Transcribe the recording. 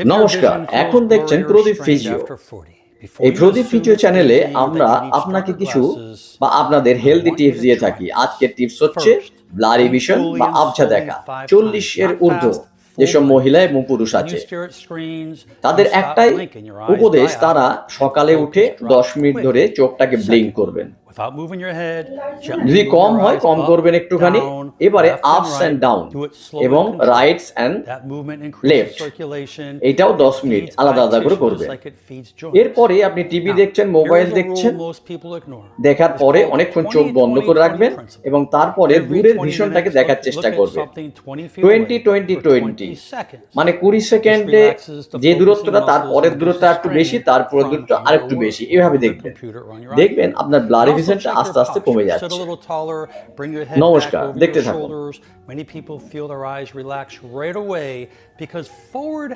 নমস্কার, এখন দেখছেন প্রদীপ ফিজিও। এই প্রদীপ ফিজিও চ্যানেলে আমরা আপনাকে কিছু বা আপনাদের হেলদি টিপস দিয়ে থাকি। আজকের টিপস হচ্ছে ব্লারি ভিশন বা আবছা দেখা। 40-এর ঊর্ধ্ব যেসব মহিলা এবং পুরুষ আছে তাদের একটাই উপদেশ, তারা সকালে উঠে 10 মিনিট ধরে চোখটাকে ব্লিঙ্ক করবেন। যদি কম হয় কম করবেন একটুখানি। এবারে আপস অ্যান্ড ডাউন এবং রাইটস অ্যান্ড লেফট, এটাও 10 মিনিট আলাদা আলাদা করে করবেন। এরপরে আপনি টিভি দেখছেন, মোবাইল দেখছেন, দেখার পরে অনেকক্ষণ চোখ বন্ধ করে রাখবেন এবং তারপরে দূরের ভিশনটাকে দেখার চেষ্টা করবেন। 20-20-20 মানে 20 সেকেন্ডে যে দূরত্বটা, তার পরের দূরত্বটা একটু বেশি, তারপরের দূরত্ব আরেকটু বেশি, এভাবে দেখবেন। দেখবেন আপনার ব্লারি ভিশনটা আস্তে আস্তে কমে যাচ্ছে। নমস্কার, দেখতে থাকুন। Many people feel their eyes relax right away because forward